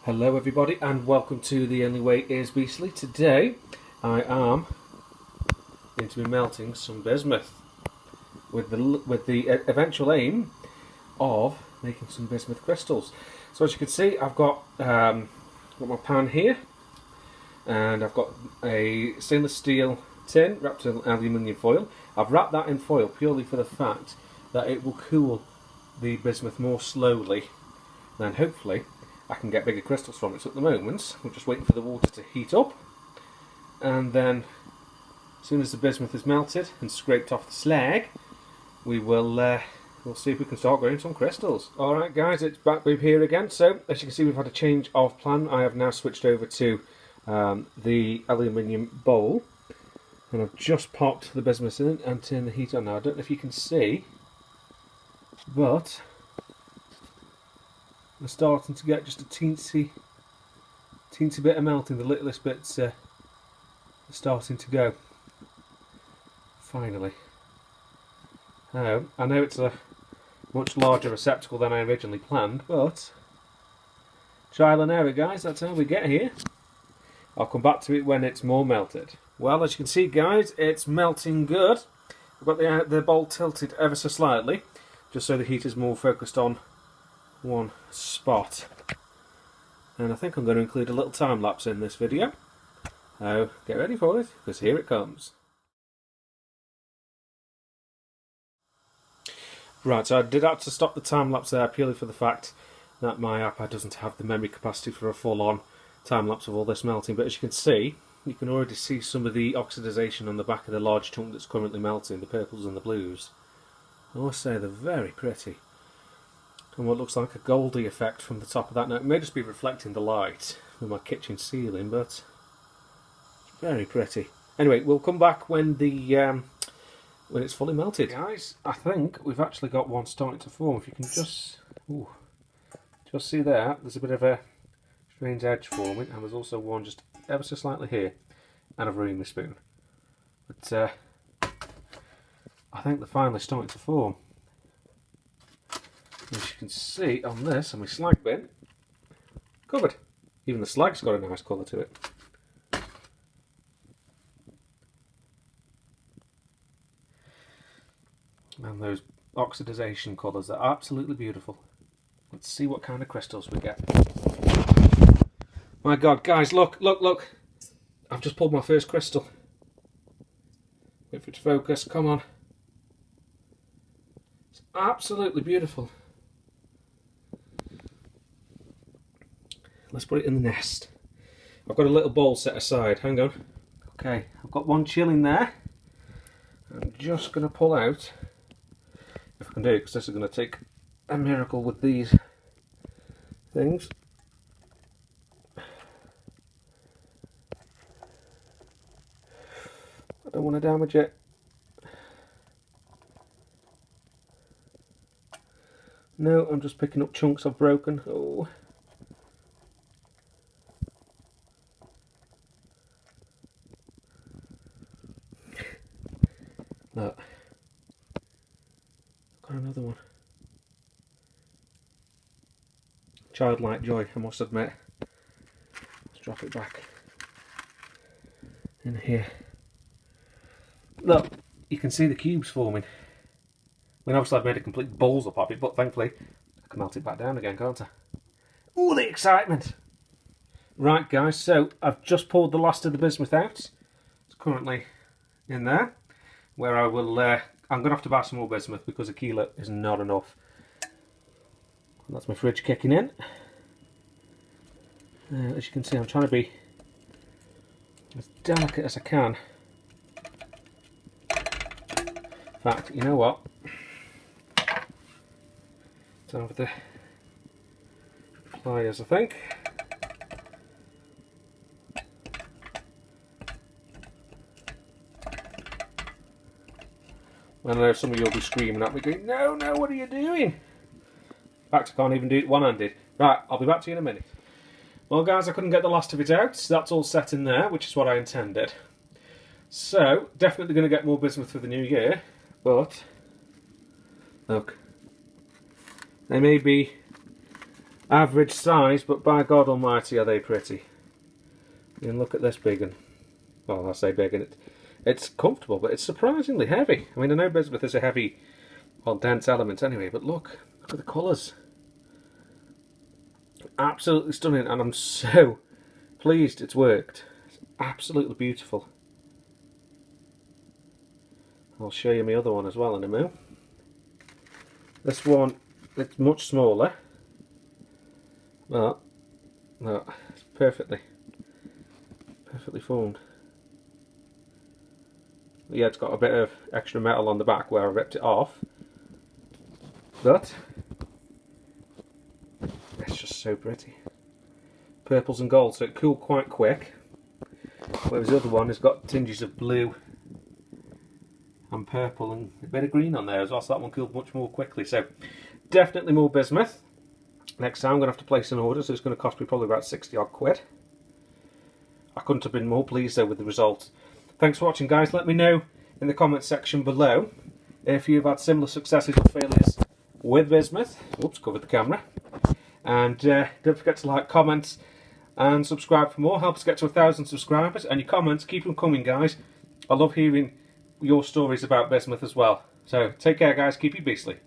Hello everybody and welcome to The Only Way is Beastly. Today I am going to be melting some bismuth with the eventual aim of making some bismuth crystals. So as you can see, I've got my pan here, and I've got a stainless steel tin wrapped in aluminium foil. I've wrapped that in foil purely for the fact that it will cool the bismuth more slowly, then hopefully I can get bigger crystals from it. So at the moment we're just waiting for the water to heat up, and then as soon as the bismuth is melted and scraped off the slag, we'll see if we can start growing some crystals. Alright guys, it's back with here again. So as you can see, we've had a change of plan. I have now switched over to the aluminium bowl, and I've just popped the bismuth in and turned the heat on. Now I don't know if you can see, but we're starting to get just a teensy bit of melting. The littlest bits are starting to go. Finally. Now, I know it's a much larger receptacle than I originally planned, but trial and error, guys, that's how we get here. I'll come back to it when it's more melted. Well, as you can see, guys, it's melting good. I've got the bowl tilted ever so slightly, just so the heat is more focused on one spot. And I think I'm going to include a little time lapse in this video. So get ready for it, because here it comes. Right, so I did have to stop the time lapse there purely for the fact that my iPad doesn't have the memory capacity for a full-on time lapse of all this melting. But as you can see, you can already see some of the oxidization on the back of the large chunk that's currently melting, the purples and the blues. I must say they're very pretty. And what looks like a goldy effect from the top of that. Now it may just be reflecting the light from my kitchen ceiling, but it's very pretty. Anyway, we'll come back when when it's fully melted. Guys, I think we've actually got one starting to form. If you can just see there, there's a bit of a strange edge forming, and there's also one just ever so slightly here, and I've ruined my spoon. But I think they're finally starting to form. As you can see on this, on my slag bin, covered. Even the slag's got a nice colour to it. And those oxidization colours are absolutely beautiful. Let's see what kind of crystals we get. My God, guys, look, look, look. I've just pulled my first crystal. Wait for it to focus, come on. It's absolutely beautiful. Let's put it in the nest. I've got a little bowl set aside, hang on. Okay, I've got one chilling there. I'm just going to pull out, if I can do it, because this is going to take a miracle with these things. I don't want to damage it. No, I'm just picking up chunks I've broken. Oh. Look. Got another one. Childlike joy, I must admit. Let's drop it back in here. Look, you can see the cubes forming. I mean, obviously I've made a complete balls up of it, but thankfully I can melt it back down again, can't I? Ooh, the excitement! Right guys, so I've just pulled the last of the bismuth out. It's currently in there, where I will, I'm going to have to buy some more bismuth because a kilo is not enough. And that's my fridge kicking in. As you can see, I'm trying to be as delicate as I can. In fact, you know what? Down with the pliers, I think. I know some of you will be screaming at me going, no, no, what are you doing? In fact, I can't even do it one-handed. Right, I'll be back to you in a minute. Well guys, I couldn't get the last of it out, so that's all set in there, which is what I intended. So, definitely going to get more bismuth for the new year, but look, they may be average size, but by God almighty are they pretty. And look at this big one. Well, I say big, and it's comfortable, but it's surprisingly heavy. I mean, I know bismuth is a heavy, well, dense element anyway, but look at the colours. Absolutely stunning, and I'm so pleased it's worked. It's absolutely beautiful. I'll show you my other one as well in a minute. This one, it's much smaller, but no, it's perfectly formed. Yeah, it's got a bit of extra metal on the back where I ripped it off, but it's just so pretty. Purples and gold, so it cooled quite quick, whereas the other one has got tinges of blue and purple and a bit of green on there as well, so that one cooled much more quickly. So definitely more bismuth. Next time I'm going to have to place an order, so it's going to cost me probably about 60 odd quid. I couldn't have been more pleased though with the results. Thanks for watching, guys. Let me know in the comments section below if you've had similar successes or failures with bismuth. Oops, covered the camera. And don't forget to like, comment and subscribe for more. Help us get to 1,000 subscribers, and your comments, keep them coming, guys. I love hearing your stories about bismuth as well. So take care, guys. Keep it beastly.